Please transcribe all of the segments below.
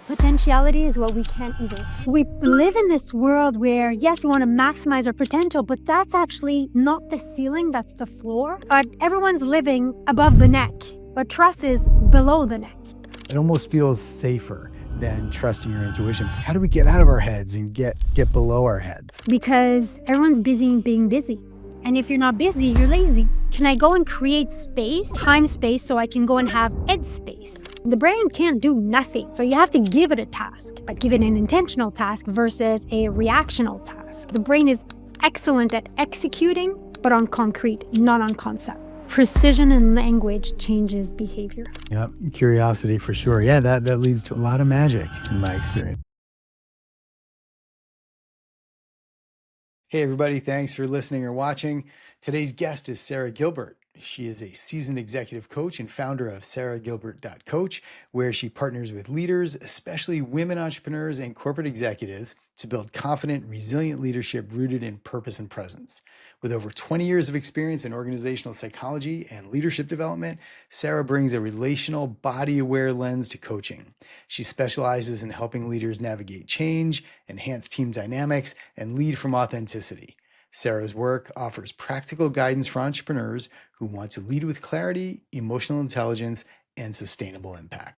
Potentiality is what we can't even. We live in this world where, yes, we want to maximize our potential, but that's actually not the ceiling, that's the floor. But everyone's living above the neck, but trust is below the neck. It almost feels safer than trusting your intuition. How do we get out of our heads and get below our heads? Because everyone's busy being busy. And if you're not busy, you're lazy. Can I go and create space, time space, so I can go and have head space? The brain can't do nothing. So you have to give it a task, but give it an intentional task versus a reactional task. The brain is excellent at executing, but on concrete, not on concept. Precision in language changes behavior. Yep, curiosity for sure. Yeah, that leads to a lot of magic in my experience. Hey, everybody. Thanks for listening or watching. Today's guest is Sara Gilbert. She is a seasoned executive coach and founder of saragilbert.coach, where she partners with leaders, especially women entrepreneurs and corporate executives, to build confident, resilient leadership rooted in purpose and presence. With over 20 years of experience in organizational psychology and leadership development, Sara brings a relational, body-aware lens to coaching. She specializes in helping leaders navigate change, enhance team dynamics, and lead from authenticity. Sara's work offers practical guidance for entrepreneurs who want to lead with clarity, emotional intelligence, and sustainable impact.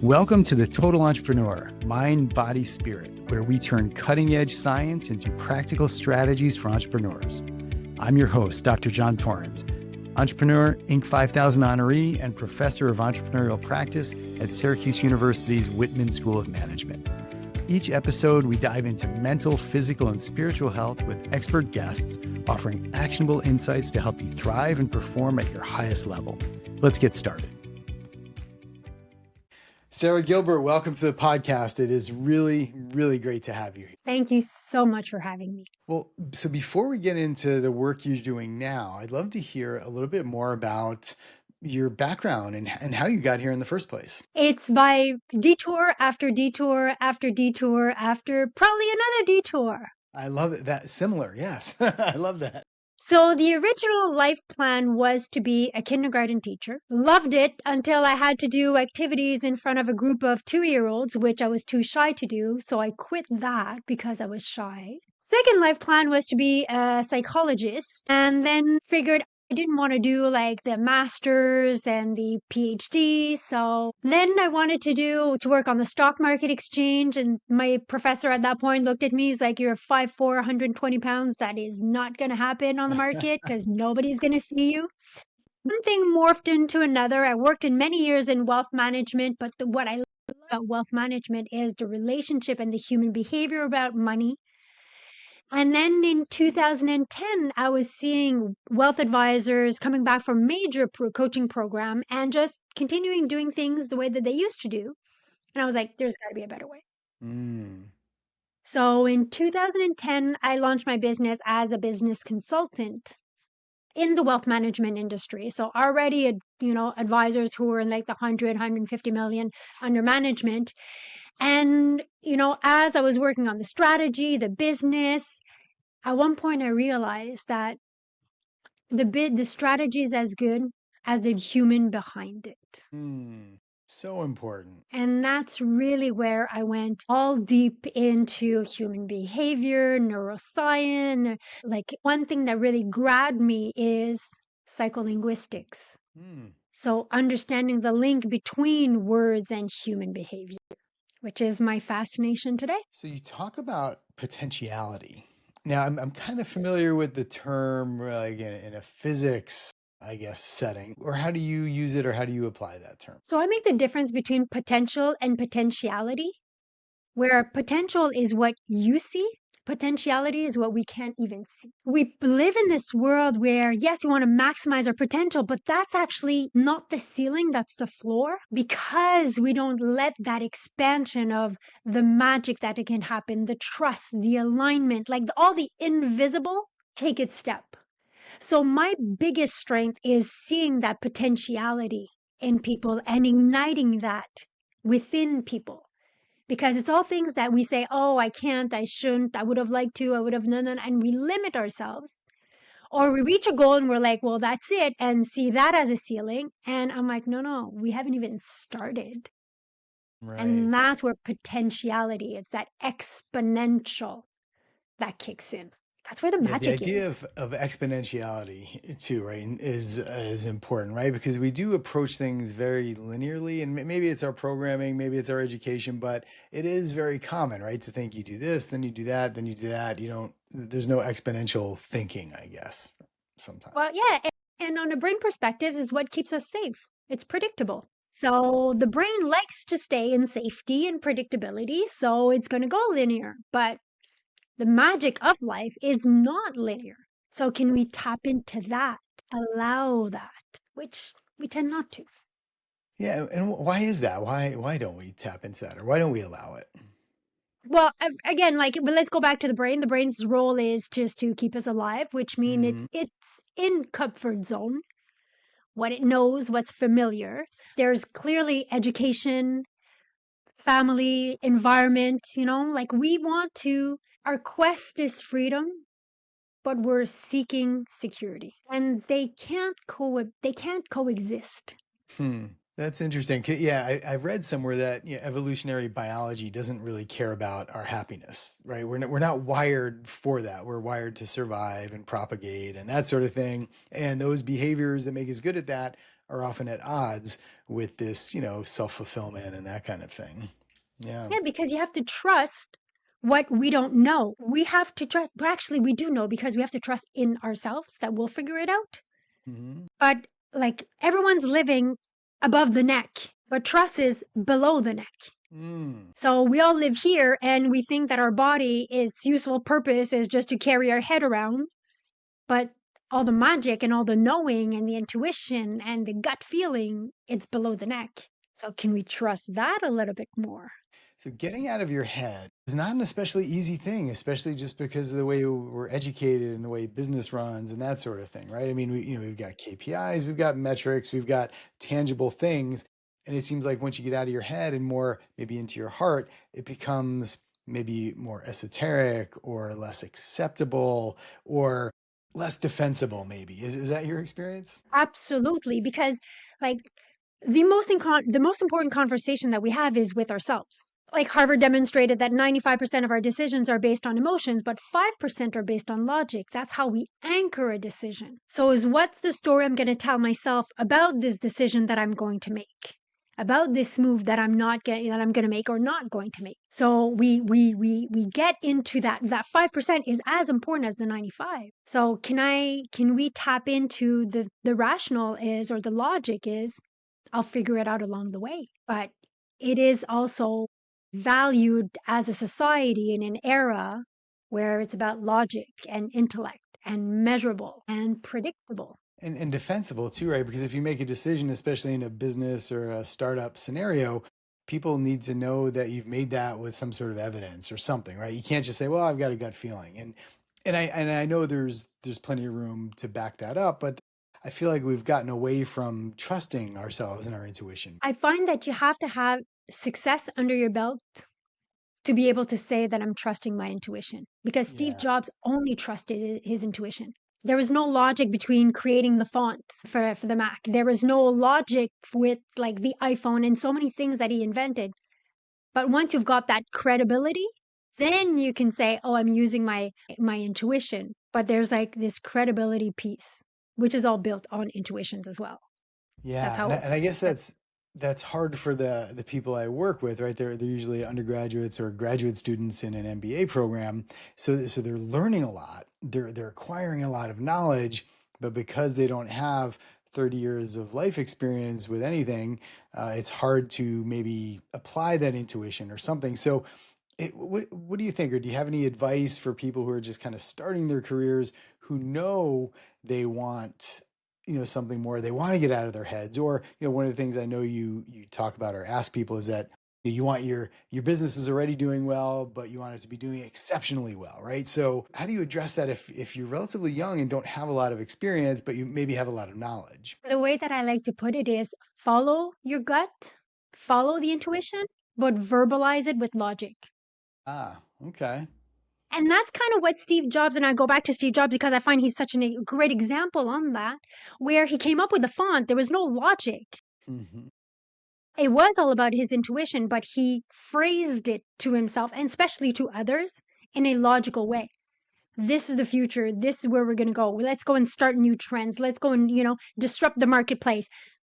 Welcome to the Total Entrepreneur, Mind, Body, Spirit, where we turn cutting-edge science into practical strategies for entrepreneurs. I'm your host, Dr. John Torrens, entrepreneur, Inc. 5000 honoree, and professor of entrepreneurial practice at Syracuse University's Whitman School of Management. Each episode, we dive into mental, physical, and spiritual health with expert guests, offering actionable insights to help you thrive and perform at your highest level. Let's get started. Sara Gilbert, welcome to the podcast. It is really, really great to have you. Thank you so much for having me. Well, so before we get into the work you're doing now, I'd love to hear a little bit more about your background and how you got here in the first place. It's by detour after detour after detour after probably another detour. I love it. That similar. Yes. I love that. So the original life plan was to be a kindergarten teacher. Loved it until I had to do activities in front of a group of 2-year-olds, which I was too shy to do. So I quit that because I was shy. Second life plan was to be a psychologist, and then figured I didn't want to do like the masters and the PhD. So then I wanted to work on the stock market exchange. And my professor at that point looked at me. He's like, "You're 5'4", 120 pounds. That is not going to happen on the market because nobody's going to see you." One thing morphed into another. I worked in many years in wealth management, but what I love about wealth management is the relationship and the human behavior about money. And then in 2010, I was seeing wealth advisors coming back from major coaching program and just continuing doing things the way that they used to do. And I was like, there's got to be a better way. Mm. So in 2010, I launched my business as a business consultant in the wealth management industry. So already, advisors who were in like the 100, 150 million under management. And, as I was working on the strategy, the business, at one point, I realized that the strategy is as good as the human behind it. So important. And that's really where I went all deep into human behavior, neuroscience. Like one thing that really grabbed me is psycholinguistics. So understanding the link between words and human behavior, which is my fascination today. So you talk about potentiality. Now, I'm kind of familiar with the term like in a physics, I guess, setting. Or how do you use it or how do you apply that term? So I make the difference between potential and potentiality, where potential is what you see, potentiality is what we can't even see. We live in this world where, yes, we want to maximize our potential, but that's actually not the ceiling, that's the floor, because we don't let that expansion of the magic that it can happen, the trust, the alignment, like all the invisible, take its step. So my biggest strength is seeing that potentiality in people and igniting that within people. Because it's all things that we say, oh, I can't, I shouldn't, I would have liked to, I would have none, and we limit ourselves. Or we reach a goal and we're like, well, that's it, and see that as a ceiling. And I'm like, no, we haven't even started. Right. And that's where potentiality, it's that exponential that kicks in. That's where the Yeah, the magic idea is. of exponentiality too, right, is important, right? Because we do approach things very linearly, and maybe it's our programming, maybe it's our education, but it is very common, right, to think you do this, then you do that, then you do that. You don't. There's no exponential thinking, I guess, sometimes. Well, yeah, and on a brain perspective is what keeps us safe. It's predictable. So the brain likes to stay in safety and predictability, so it's going to go linear. But the magic of life is not linear. So can we tap into that, allow that, which we tend not to? Yeah, and why is that? Why don't we tap into that, or why don't we allow it? Well, again, like, but let's go back to the brain. The brain's role is just to keep us alive, which means Hmm. it's in comfort zone, what it knows, what's familiar. There's clearly education, family, environment, like we want to, our quest is freedom, but we're seeking security. And they can't coexist. Hmm. That's interesting. Yeah, I've read somewhere that evolutionary biology doesn't really care about our happiness, right? We're not wired for that. We're wired to survive and propagate and that sort of thing. And those behaviors that make us good at that are often at odds with this, self-fulfillment and that kind of thing. Yeah. Yeah, because you have to trust what we don't know. We have to trust, but actually we do know because we have to trust in ourselves that we'll figure it out. Hmm. But like everyone's living above the neck, but trust is below the neck. Mm. So we all live here and we think that our body, its useful purpose is just to carry our head around, but all the magic and all the knowing and the intuition and the gut feeling, it's below the neck. So can we trust that a little bit more? So getting out of your head is not an especially easy thing, especially just because of the way we're educated and the way business runs and that sort of thing, right? I mean, we've got KPIs, we've got metrics, we've got tangible things, and it seems like once you get out of your head and more maybe into your heart, it becomes maybe more esoteric or less acceptable or less defensible. Maybe is that your experience? Absolutely, because like the most important conversation that we have is with ourselves. Like Harvard demonstrated that 95% of our decisions are based on emotions, but 5% are based on logic. That's how we anchor a decision. So is what's the story I'm going to tell myself about this decision that I'm going to make? About this move that I'm going to make or not going to make. So we get into that 5% is as important as the 95. So can we tap into the rational is, or the logic is, I'll figure it out along the way. But it is also valued as a society in an era where it's about logic and intellect and measurable and predictable. And defensible too, right? Because if you make a decision, especially in a business or a startup scenario, people need to know that you've made that with some sort of evidence or something, right? You can't just say, "Well, I've got a gut feeling," and I know there's plenty of room to back that up, but I feel like we've gotten away from trusting ourselves and our intuition. I find that you have to have success under your belt to be able to say that I'm trusting my intuition, because Steve Yeah. Jobs only trusted his intuition. There was no logic between creating the fonts for the Mac. There was no logic with like the iPhone and so many things that he invented. But once you've got that credibility, then you can say, "Oh, I'm using my intuition." But there's like this credibility piece, which is all built on intuitions as well. That's Yeah, and I, how and I guess that that's hard for the people I work with, right? They're usually undergraduates or graduate students in an MBA program, so they're learning a lot. They're acquiring a lot of knowledge, but because they don't have 30 years of life experience with anything, it's hard to maybe apply that intuition or something. So what do you think, or do you have any advice for people who are just kind of starting their careers who know they want, something more, they want to get out of their heads, or one of the things I know you talk about or ask people is that you want your business is already doing well, but you want it to be doing exceptionally well, right? So how do you address that if you're relatively young and don't have a lot of experience, but you maybe have a lot of knowledge? the way that I like to put it is follow your gut, follow the intuition, but verbalize it with logic. Ah, okay. And that's kind of what Steve Jobs, and I go back to Steve Jobs because I find he's such a great example on that, where he came up with the font. There was no logic. Hmm. It was all about his intuition, but he phrased it to himself and especially to others in a logical way. This is the future. This is where we're going to go. Let's go and start new trends. Let's go and, disrupt the marketplace.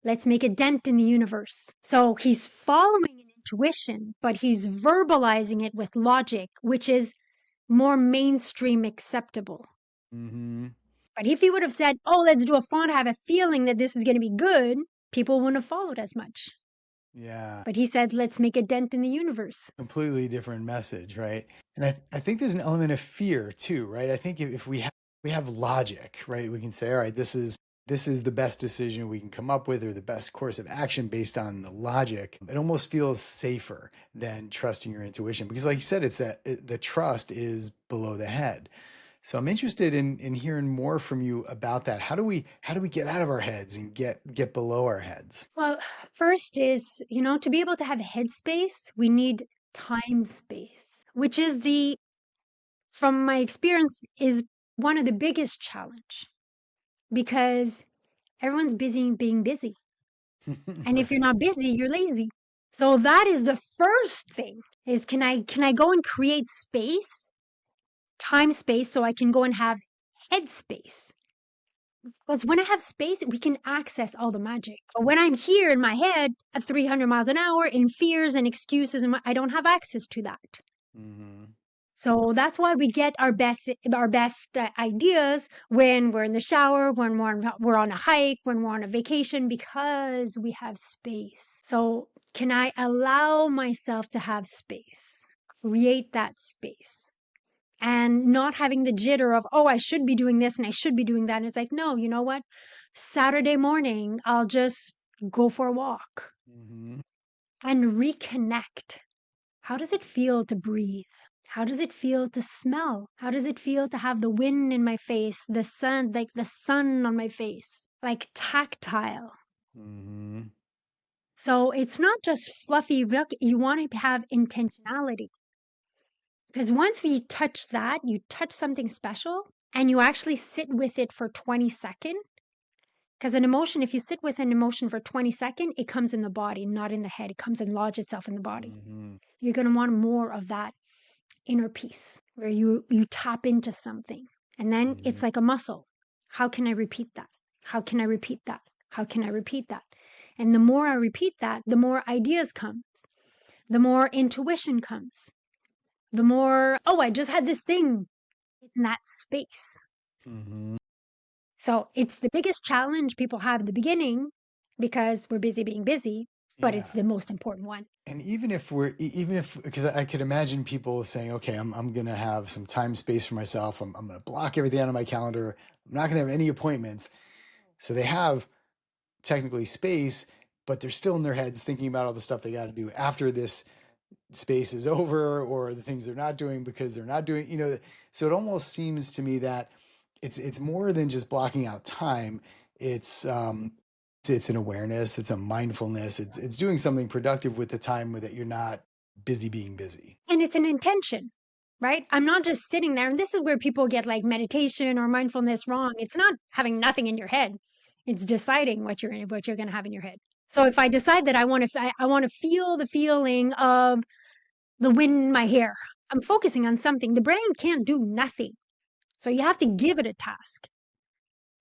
Let's make a dent in the universe. So he's following an intuition, but he's verbalizing it with logic, which is more mainstream acceptable. Mm-hmm. But if he would have said, oh, let's do a font, I have a feeling that this is going to be good, people wouldn't have followed as much. Yeah. But he said, let's make a dent in the universe. Completely different message, right? And I think there's an element of fear too, right? I think if we have logic, right, we can say, all right, this is the best decision we can come up with or the best course of action based on the logic. It almost feels safer than trusting your intuition because, like you said, it's that the trust is below the head. So I'm interested in hearing more from you about that. How do we get out of our heads and get below our heads? Well, first is, to be able to have headspace, we need time space, which is from my experience, is one of the biggest challenge because everyone's busy being busy. And if you're Right. not busy, you're lazy. So that is the first thing is can I go and create space, time space so I can go and have headspace? Because when I have space, we can access all the magic. But when I'm here in my head at 300 miles an hour in fears and excuses, and I don't have access to that. Mm-hmm. So that's why we get our best ideas when we're in the shower, when we're on a hike, when we're on a vacation, because we have space. So can I allow myself to have space? Create that space and not having the jitter of, oh, I should be doing this and I should be doing that. And it's like, no, you know what? Saturday morning, I'll just go for a walk Mm-hmm. and reconnect. How does it feel to breathe? How does it feel to smell? How does it feel to have the wind in my face, the sun, like the sun on my face, like tactile? Mm-hmm. So it's not just fluffy. You want to have intentionality. Because once we touch that, you touch something special and you actually sit with it for 20 seconds. Because an emotion, if you sit with an emotion for 20 seconds, it comes in the body, not in the head. It comes and lodge itself in the body. Mm-hmm. You're going to want more of that inner peace where you tap into something. And then Mm-hmm. it's like a muscle. How can I repeat that? How can I repeat that? How can I repeat that? And the more I repeat that, the more ideas comes, the more intuition comes, the more, oh, I just had this thing. It's in that space. Mm-hmm. So it's the biggest challenge people have at the beginning because we're busy being busy, but it's Yeah. the most important one. And even if because I could imagine people saying, okay, I'm gonna have some time space for myself. I'm gonna block everything out of my calendar. I'm not gonna have any appointments. So they have technically space, but they're still in their heads thinking about all the stuff they got to do after this space is over or the things they're not doing because they're not doing, so it almost seems to me that it's more than just blocking out time. It's an awareness, it's a mindfulness, it's doing something productive with the time that you're not busy being busy. And it's an intention, right? I'm not just sitting there. And this is where people get like meditation or mindfulness wrong. It's not having nothing in your head. It's deciding what you're going to have in your head. So if I decide that I want to feel the feeling of the wind in my hair, I'm focusing on something. The brain can't do nothing. So you have to give it a task,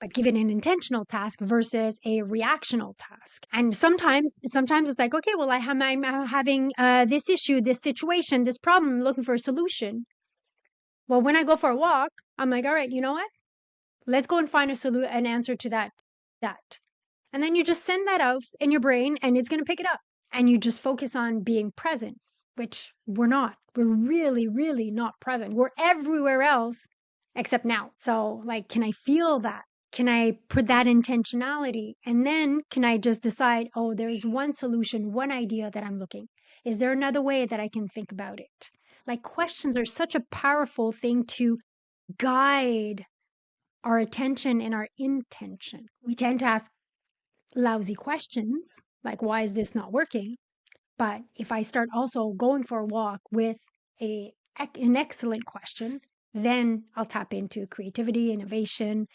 but give it an intentional task versus a reactional task. And sometimes it's like, okay, well, I'm having this issue, this situation, this problem, I'm looking for a solution. Well, when I go for a walk, I'm like, all right, you know what? Let's go and find an answer to that. And then you just send that out in your brain and it's going to pick it up. And you just focus on being present, which we're not. We're really, really not present. We're everywhere else except now. So, like, can I feel that? Can I put that intentionality? And then can I just decide, oh, there's one solution, one idea that I'm looking. Is there another way that I can think about it? Like, questions are such a powerful thing to guide our attention and our intention. We tend to ask lousy questions like, why is this not working? But if I start also going for a walk with an excellent question, then I'll tap into creativity, innovation,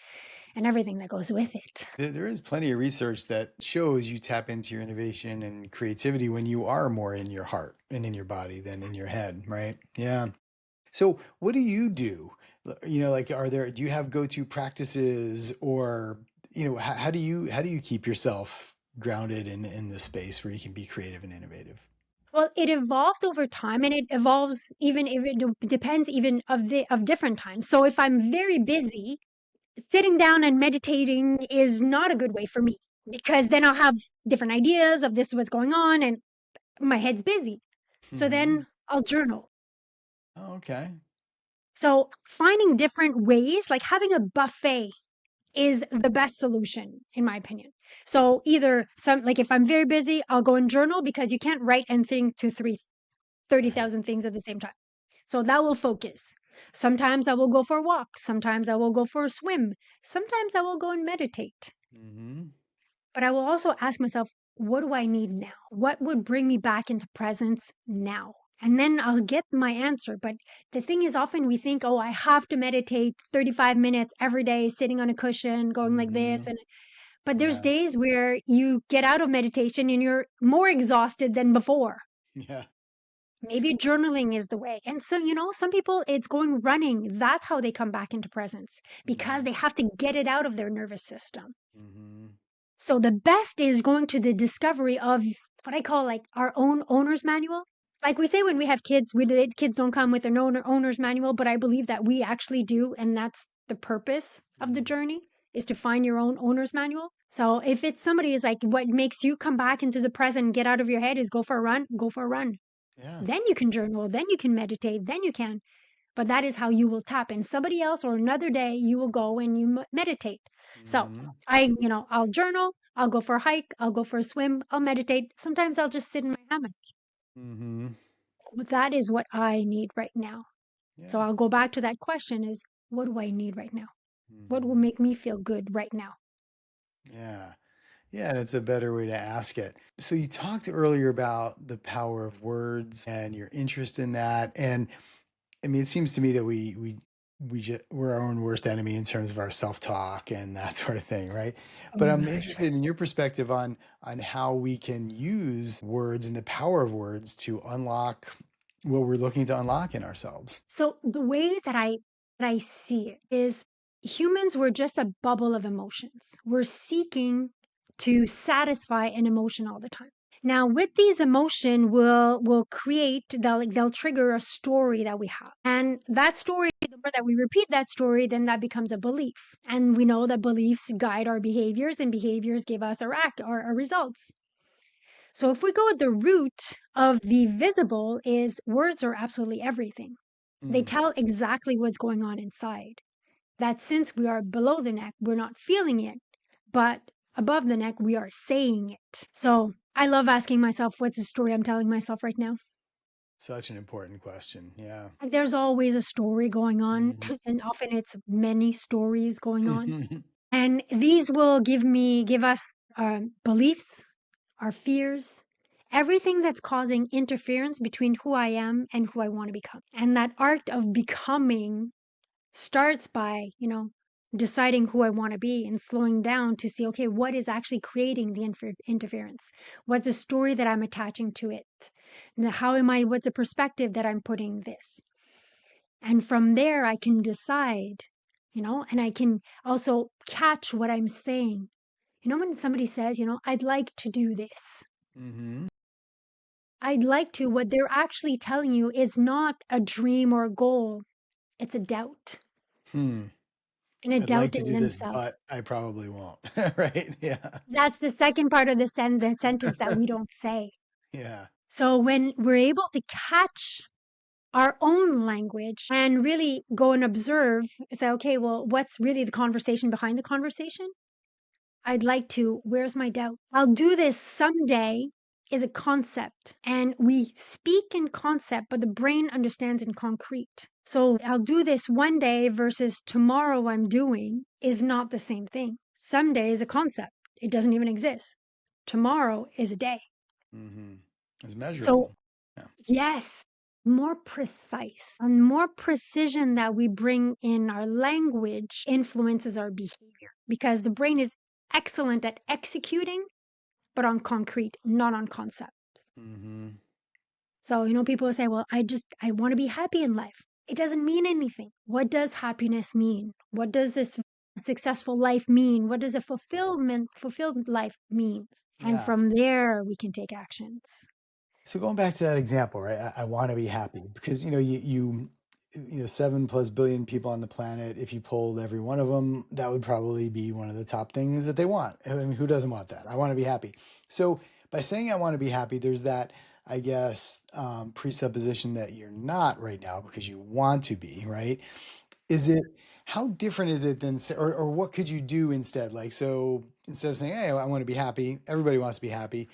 and everything that goes with it. There is plenty of research that shows you tap into your innovation and creativity when you are more in your heart and in your body than in your head, right? Yeah. So, what do you do? Like, do you have go-to practices, or how do you keep yourself grounded in the space where you can be creative and innovative? Well, it evolved over time, and it evolves even if depends even of different times. So if I'm very busy, sitting down and meditating is not a good way for me because then I'll have different ideas of this is what's going on and my head's busy. So Hmm. then I'll journal. Oh, okay. So finding different ways, like having a buffet is the best solution in my opinion. So either some like if I'm very busy, I'll go and journal because you can't write and think to thirty Right. thousand things at the same time. So that will focus. Sometimes I will go for a walk. Sometimes I will go for a swim. Sometimes I will go and meditate. Hmm. But I will also ask myself, what do I need now? What would bring me back into presence now? And then I'll get my answer. But the thing is, often we think, oh, I have to meditate 35 minutes every day, sitting on a cushion, going like this. Hmm. But there's Yeah. days where you get out of meditation and you're more exhausted than before. Yeah. Maybe journaling is the way. And so, some people, it's going running. That's how they come back into presence because Hmm. they have to get it out of their nervous system. Hmm. So the best is going to the discovery of what I call like our own owner's manual. Like we say when we have kids, the kids don't come with an owner's manual, but I believe that we actually do, and that's the purpose of the Hmm. journey is to find your own owner's manual. So if it's somebody is like what makes you come back into the present, get out of your head is go for a run, go for a run. Yeah. Then you can journal, then you can meditate, then you can. But that is how you will tap in. Somebody else or another day, you will go and you meditate. So Hmm. I'll journal, I'll go for a hike, I'll go for a swim, I'll meditate. Sometimes I'll just sit in my hammock. Hmm. That is what I need right now. So Yeah. I'll go back to that question is what do I need right now? What will Hmm. make me feel good right now? Yeah. Yeah, and it's a better way to ask it. So you talked earlier about the power of words and your interest in that. And I mean, it seems to me that we're our own worst enemy in terms of our self-talk and that sort of thing, right? But Oh, I'm for sure. interested in your perspective on how we can use words and the power of words to unlock what we're looking to unlock in ourselves. So the way that I see it is humans were just a bubble of emotions. We're seeking to satisfy an emotion all the time. Now, with these emotion, will create they'll trigger a story that we have, and that story, the more that we repeat that story, then that becomes a belief, and we know that beliefs guide our behaviors, and behaviors give us our results. So if we go at the root of the visible is words are absolutely everything. They Mm, tell exactly what's going on inside. That since we are below the neck, we're not feeling it, but above the neck, we are saying it. So I love asking myself, what's the story I'm telling myself right now? such an important question. Yeah. Like there's always a story going on, Mhm. and often it's many stories going on. And these will give us beliefs, our fears, everything that's causing interference between who I am and who I want to become. And that art of becoming starts by, deciding who I want to be and slowing down to see, okay, what is actually creating the interference? What's the story that I'm attaching to it? What's the perspective that I'm putting this? And from there, I can decide, and I can also catch what I'm saying. When somebody says, I'd like to do this, Hmm. I'd like to, what they're actually telling you is not a dream or a goal, it's a doubt Hmm. and a I'd like doubt to in do this, themselves. but I probably won't. Right? Yeah. That's the second part of the sentence that we don't say. Yeah. So when we're able to catch our own language and really go and observe, say, okay, well, what's really the conversation behind the conversation? I'd like to. Where's my doubt? I'll do this someday is a concept. And we speak in concept, but the brain understands in concrete. So I'll do this one day versus tomorrow I'm doing is not the same thing. Someday is a concept, it doesn't even exist. Tomorrow is a day. Hmm. It's So, measurable. Yeah. yes. more precise. And more precision that we bring in our language influences our behavior because the brain is excellent at executing, but on concrete, not on concept. Mm-hmm. So, people say, well, I want to be happy in life. It doesn't mean anything. What does happiness mean? What does this successful life mean? What does a fulfilled life mean? And Yeah. from there, we can take actions. So going back to that example, right? I want to be happy because you know 7+ billion people on the planet. If you polled every one of them, that would probably be one of the top things that they want. I mean, who doesn't want that? I want to be happy. So by saying I want to be happy, there's that, I guess, presupposition that you're not right now because you want to be, right? Is it How different is it than or what could you do instead? Like, so instead of saying, hey, I want to be happy, everybody wants to be happy,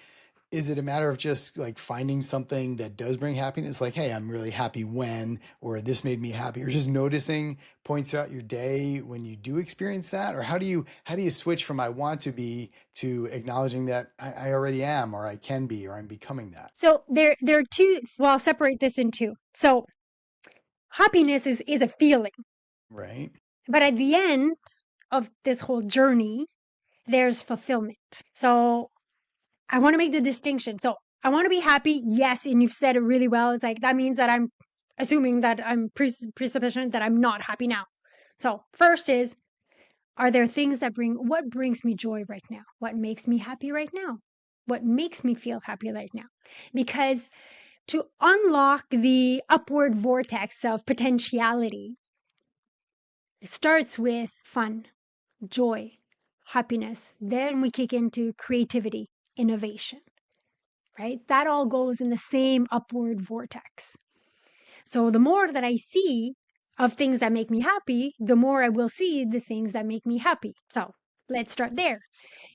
is it a matter of just like finding something that does bring happiness? Like, hey, I'm really happy when, or this made me happy, or just noticing points throughout your day when you do experience that? Or how do you switch from I want to be to acknowledging that I already am, or I can be, or I'm becoming that? So there are two. Well, I'll separate this in two. So happiness is a feeling, Right. but at the end of this whole journey, there's fulfillment. So I want to make the distinction. So I want to be happy. Yes. And you've said it really well. It's like, that means that I'm assuming that I'm presupposition that I'm not happy now. So first is, are there things what brings me joy right now? What makes me happy right now? What makes me feel happy right now? Because to unlock the upward vortex of potentiality, it starts with fun, joy, happiness. Then we kick into creativity, innovation, right? That all goes in the same upward vortex. So the more that I see of things that make me happy, the more I will see the things that make me happy. So let's start there.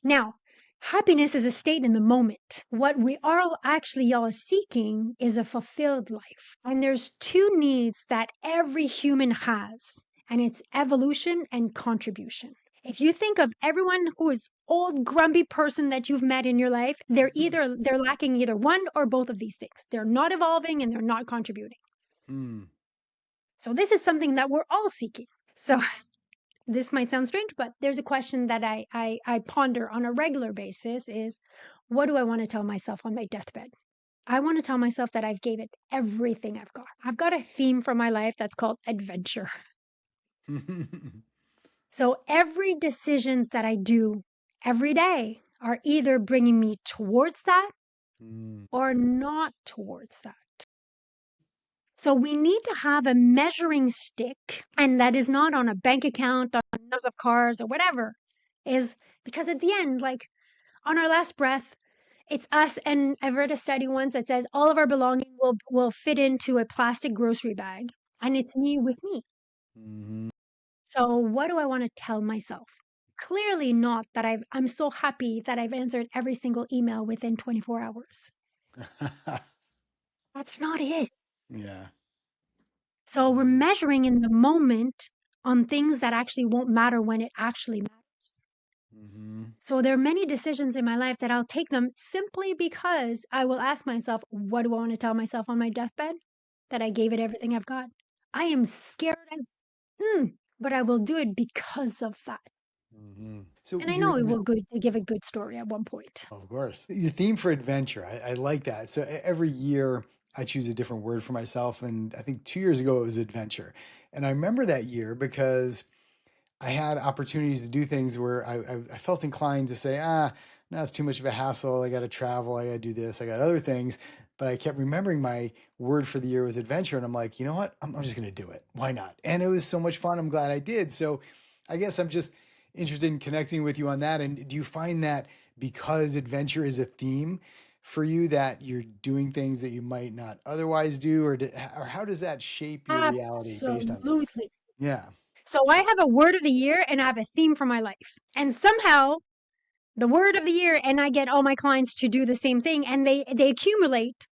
Now, happiness is a state in the moment. What we are actually all seeking is a fulfilled life. And there's two needs that every human has, and it's evolution and contribution. If you think of everyone who is old grumpy person that you've met in your life, they're lacking either one or both of these things. They're not evolving and they're not contributing. Hmm. So this is something that we're all seeking. So this might sound strange, but there's a question that I ponder on a regular basis is, what do I want to tell myself on my deathbed? I want to tell myself that I've gave it everything I've got. I've got a theme for my life that's called adventure. So every decisions that I do every day are either bringing me towards that Hmm. or not towards that. So we need to have a measuring stick, and that is not on a bank account, on numbers of cars or whatever, is because at the end, like on our last breath, it's us. And I've read a study once that says all of our belonging will fit into a plastic grocery bag, and it's me with me. Hmm. So what do I want to tell myself? Clearly not that I'm so happy that I've answered every single email within 24 hours. That's not it. Yeah. So we're measuring in the moment on things that actually won't matter when it actually matters. Hmm. So there are many decisions in my life that I'll take them simply because I will ask myself, what do I want to tell myself on my deathbed? That I gave it everything I've got. I am scared as, but I will do it because of that. Hmm. So And I you're know it will give a good story at one point. Of course. Your theme for adventure, I like that. So every year I choose a different word for myself. And I think 2 years ago it was adventure. And I remember that year because I had opportunities to do things where I felt inclined to say, no, it's too much of a hassle. I got to travel. I got to do this. I got other things. But I kept remembering my word for the year was adventure. And I'm like, you know what? I'm just going to do it. Why not? And it was so much fun. I'm glad I did. So I guess I'm just interested in connecting with you on that. And do you find that because adventure is a theme for you, that you're doing things that you might not otherwise do? Or how does that shape your reality based on this? Absolutely. Yeah. So I have a word of the year and I have a theme for my life. And somehow the word of the year and I get all my clients to do the same thing and they accumulate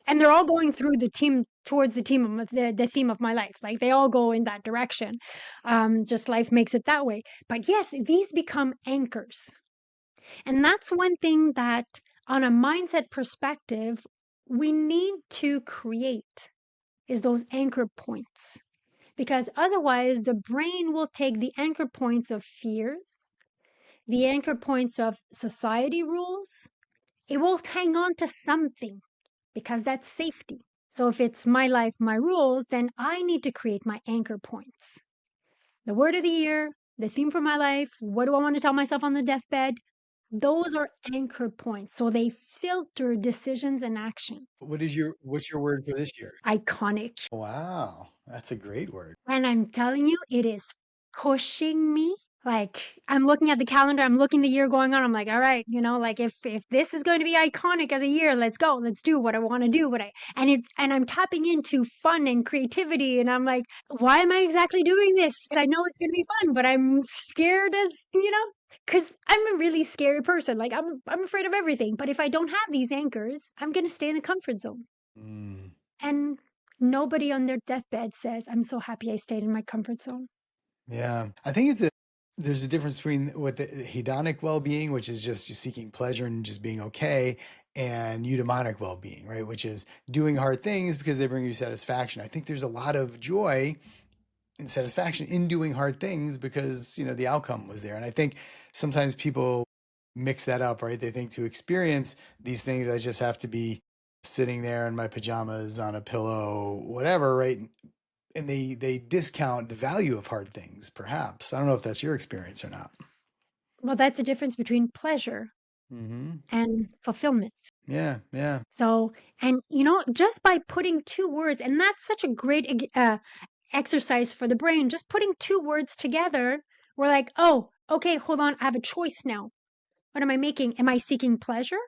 and they're all going through the team towards the theme of my life. Like they all go in that direction. Just life makes it that way. But yes, these become anchors. And that's one thing that on a mindset perspective, we need to create. is those anchor points. Because otherwise, the brain will take the anchor points of fears, the anchor points of society rules. It will hang on to something because that's safety. So if it's my life, my rules, then I need to create my anchor points. The word of the year, the theme for my life, what do I want to tell myself on the deathbed? Those are anchor points. So they filter decisions and action. What's your word for this year? Iconic. Wow, that's a great word. And I'm telling you, it is pushing me. Like I'm looking at the calendar, I'm looking the year going on. I'm like, all right, like if this is going to be iconic as a year, let's go. Let's do what I want to do. And I'm tapping into fun and creativity. And I'm like, why am I exactly doing this? I know it's gonna be fun, but I'm scared because I'm a really scary person. Like I'm afraid of everything. But if I don't have these anchors, I'm gonna stay in the comfort zone. Mm. And nobody on their deathbed says, I'm so happy I stayed in my comfort zone. Yeah, I think there's a difference between what the hedonic well-being, which is just seeking pleasure and just being okay, and eudaimonic well-being, right? Which is doing hard things because they bring you satisfaction. I think there's a lot of joy and satisfaction in doing hard things because, the outcome was there. And I think sometimes people mix that up, right? They think to experience these things, I just have to be sitting there in my pajamas on a pillow, whatever, right? And they discount the value of hard things, perhaps. I don't know if that's your experience or not. Well, that's the difference between pleasure Mm-hmm. and fulfillment. Yeah, yeah. So, and just by putting two words, and that's such a great exercise for the brain, just putting two words together, we're like, oh, okay, hold on, I have a choice now. What am I making? Am I seeking pleasure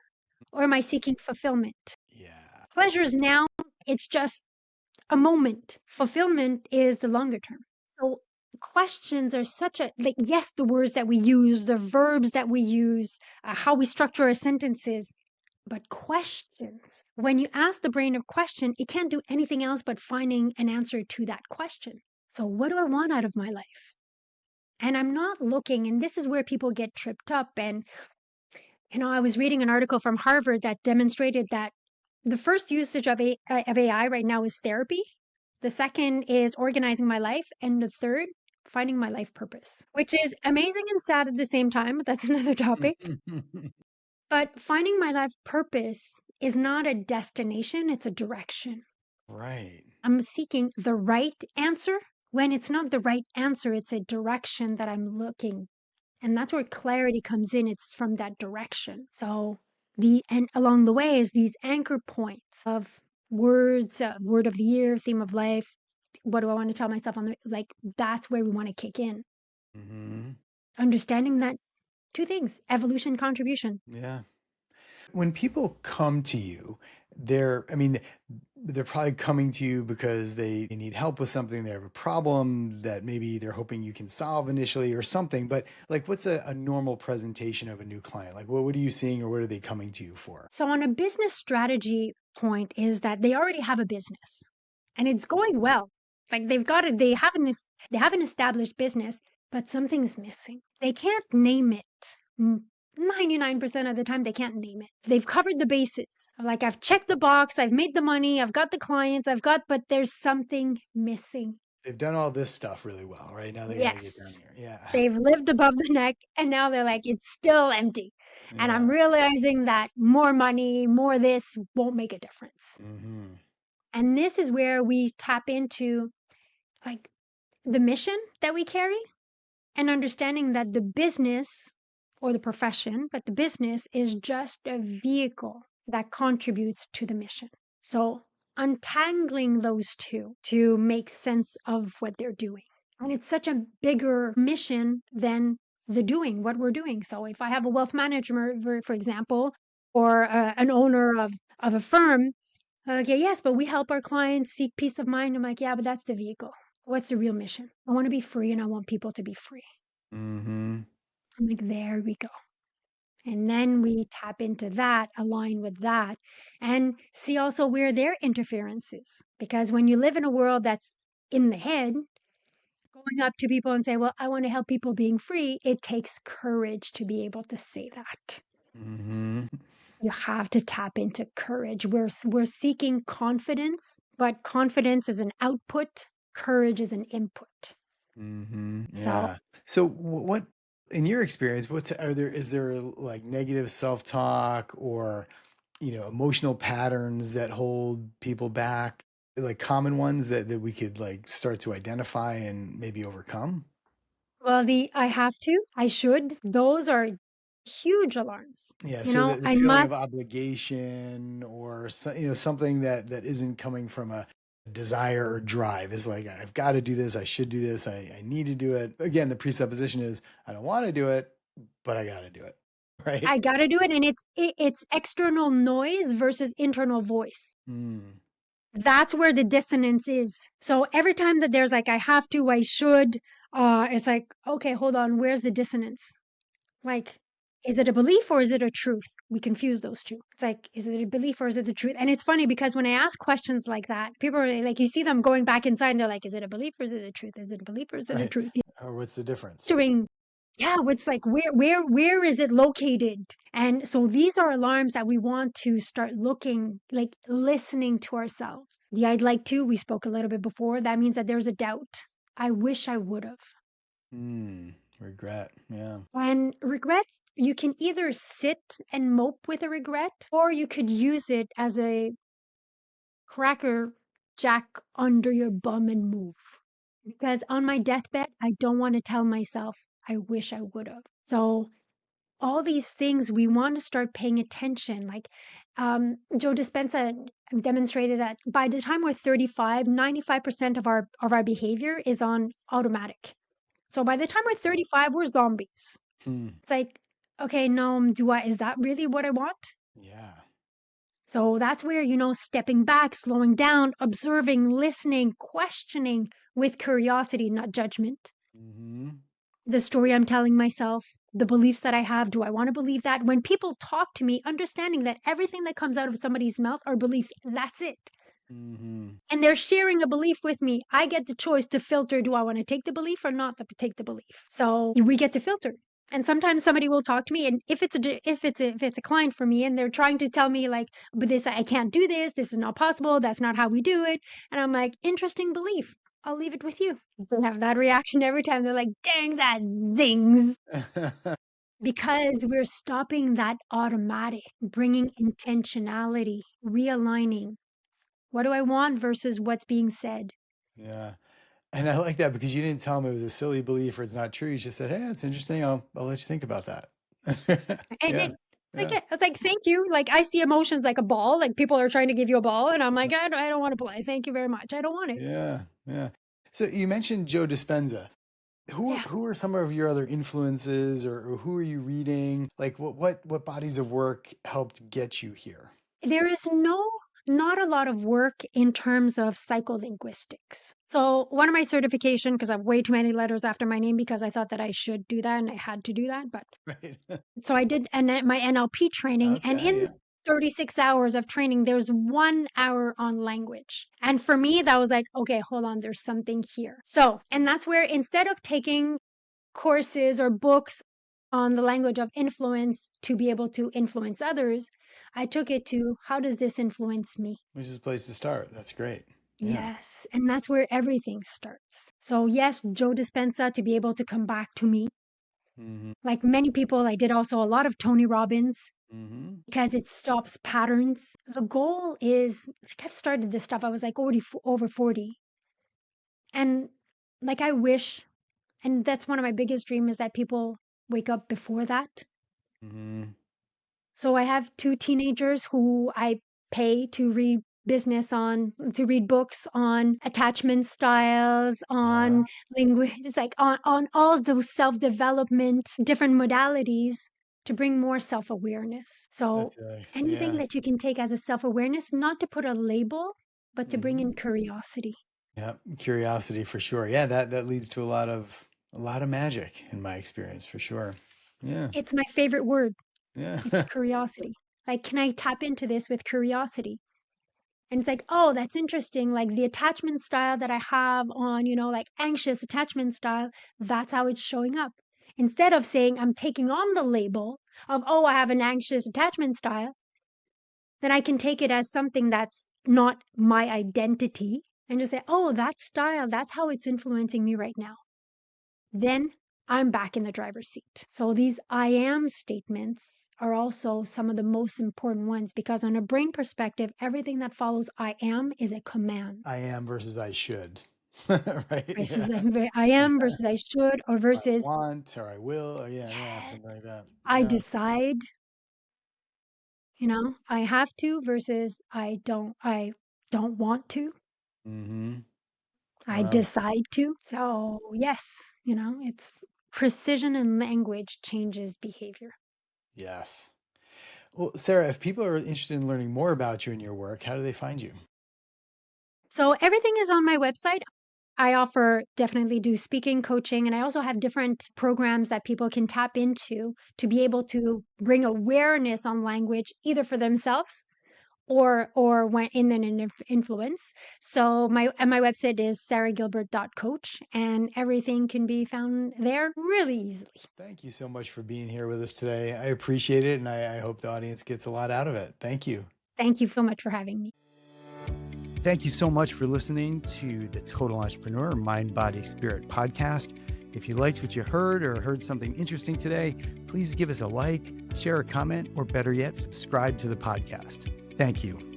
or am I seeking fulfillment? Yeah. Pleasure is now, it's just a moment. Fulfillment is the longer term. So questions are such a like yes, the words that we use, the verbs that we use, how we structure our sentences, but questions. When you ask the brain a question, it can't do anything else but finding an answer to that question. So what do I want out of my life? And I'm not looking, and this is where people get tripped up. And I was reading an article from Harvard that demonstrated that the first usage of AI right now is therapy. The second is organizing my life. And the third, finding my life purpose, which is amazing and sad at the same time. But that's another topic. But finding my life purpose is not a destination, it's a direction. Right. I'm seeking the right answer. When it's not the right answer, it's a direction that I'm looking. And that's where clarity comes in. It's from that direction. So and along the way is these anchor points of words, word of the year, theme of life. What do I want to tell myself like that's where we want to kick in. Mm-hmm. Understanding that two things, evolution, contribution. Yeah. When people come to you, I mean, they're probably coming to you because they need help with something. They have a problem that maybe they're hoping you can solve initially or something. But like, what's a normal presentation of a new client? Like, what are you seeing or what are they coming to you for? So on a business strategy point is that they already have a business and it's going well. Like they have an established business, but something's missing. They can't name it. 99% of the time they can't name it. They've covered the bases. Like I've checked the box, I've made the money, I've got the clients, but there's something missing. They've done all this stuff really well, right? Now they got to get down Yes. here. Yeah. They've lived above the neck and now they're like, it's still empty. And Yeah. I'm realizing that more money, more this won't make a difference. Mm-hmm. And this is where we tap into like the mission that we carry and understanding that the business or the profession, but the business is just a vehicle that contributes to the mission. So untangling those two to make sense of what they're doing. And it's such a bigger mission than the doing, what we're doing. So if I have a wealth manager, for example, or an owner of a firm, okay, yes, but we help our clients seek peace of mind. I'm like, yeah, but that's the vehicle. What's the real mission? I want to be free and I want people to be free. Mm-hmm. I'm like, there we go. And then we tap into that, align with that, and see also where their interference is. Because when you live in a world that's in the head, going up to people and say, well, I want to help people being free, it takes courage to be able to say that. Mm-hmm. You have to tap into courage. We're seeking confidence but confidence is an output, courage is an input. So, Yeah. So what in your experience, is there like negative self-talk or, emotional patterns that hold people back, like common ones that we could like start to identify and maybe overcome? well, the I have to, I should, those are huge alarms. Yeah, You so know, the I feeling of must, obligation or something that isn't coming from a desire or drive is like, I've got to do this, I should do this, I need to do it. Again, the presupposition is I don't want to do it, but I got to do it. Right? I gotta do it, and it's external noise versus internal voice. Mm, That's where the dissonance is. So every time that there's like, I have to, I should, it's like, okay, hold on, where's the dissonance? Like, is it a belief or is it a truth? We confuse those two. It's like, is it a belief or is it the truth? And it's funny because when I ask questions like that, people are like, you see them going back inside and they're like, is it a belief or is it a truth? Is it a belief or is it a right. truth? Or what's the difference? Doing, yeah, it's like, where is it located? And so these are alarms that we want to start looking, like listening to ourselves. The I'd like to, we spoke a little bit before. That means that there's a doubt. I wish I would have. Regret. Yeah. And regret, you can either sit and mope with a regret, or you could use it as a cracker jack under your bum and move. Because on my deathbed, I don't want to tell myself, I wish I would have. So, all these things we want to start paying attention. Like Joe Dispenza demonstrated that by the time we're 35, 95% of our behavior is on automatic. So by the time we're 35, we're zombies. Hmm. It's like, okay, no, is that really what I want? Yeah. So that's where, stepping back, slowing down, observing, listening, questioning with curiosity, not judgment. Hmm. The story I'm telling myself, the beliefs that I have, do I want to believe that? When people talk to me, understanding that everything that comes out of somebody's mouth are beliefs, that's it. Hmm. And they're sharing a belief with me. I get the choice to filter, do I want to take the belief or not take the belief? So we get to filter. And sometimes somebody will talk to me, and if it's a client for me, and they're trying to tell me like, but this I can't do this. This is not possible. That's not how we do it. And I'm like, interesting belief. I'll leave it with you. They have that reaction every time. They're like, dang, that zings. Because we're stopping that automatic, bringing intentionality, realigning. What do I want versus what's being said? Yeah. And I like that because you didn't tell him it was a silly belief or it's not true. You just said, "Hey, that's interesting. I'll let you think about that." And Yeah. it's like, Yeah. yeah, it's like, thank you. Like, I see emotions like a ball. Like, people are trying to give you a ball, and I'm like, I don't want to play. Thank you very much. I don't want it. Yeah. Yeah. So you mentioned Joe Dispenza. Yeah. Who are some of your other influences, or who are you reading? Like what bodies of work helped get you here? There is not a lot of work in terms of psycholinguistics. So one of my certification, because I have way too many letters after my name because I thought that I should do that and I had to do that. But Right. so I did my NLP training, and Okay. in Yeah. 36 hours of training, there's 1 hour on language. And for me, that was like, okay, hold on, there's something here. So, and that's where instead of taking courses or books on the language of influence to be able to influence others, I took it to how does this influence me? Which is a place to start. That's great. Yeah. Yes. And that's where everything starts. So, yes, Joe Dispenza to be able to come back to me. Mm-hmm. Like many people, I did also a lot of Tony Robbins Mm-hmm. because it stops patterns. The goal is like I've started this stuff. I was like already over 40. And like I wish, and that's one of my biggest dreams is that people wake up before that. Mm-hmm. So I have 2 teenagers who I pay to read books on attachment styles, Yeah. on linguistics, like on all those self-development, different modalities to bring more self-awareness. So That's anything yeah. that you can take as a self-awareness, not to put a label, but to bring Mm-hmm. in curiosity. Yeah. Curiosity for sure. Yeah. That leads to a lot of magic in my experience for sure. Yeah. It's my favorite word. Yeah. It's curiosity. Like, can I tap into this with curiosity? And it's like, oh, that's interesting. Like the attachment style that I have on, like anxious attachment style, that's how it's showing up. Instead of saying I'm taking on the label of, oh, I have an anxious attachment style, then I can take it as something that's not my identity, and just say, oh, that style, that's how it's influencing me right now, then I'm back in the driver's seat. So these I am statements are also some of the most important ones because, on a brain perspective, everything that follows I am is a command. I am versus I should. Right? Versus Yeah. I am versus I should, or I versus want or I will, or yeah, yes, something like that. I Yeah. decide, I have to versus I don't want to. Mm-hmm. I Wow. decide to. So, yes, it's precision in language changes behavior. Yes. Well, Sarah, if people are interested in learning more about you and your work, how do they find you? So, everything is on my website. I offer definitely do speaking coaching, and I also have different programs that people can tap into to be able to bring awareness on language either for themselves or when in an influence. So my website is saragilbert.coach, and everything can be found there really easily. Thank you so much for being here with us today. I appreciate it, and I hope the audience gets a lot out of it. Thank you. Thank you so much for having me. Thank you so much for listening to the Total Entrepreneur Mind, Body, Spirit podcast. If you liked what you heard or heard something interesting today, please give us a like, share a comment, or better yet, subscribe to the podcast. Thank you.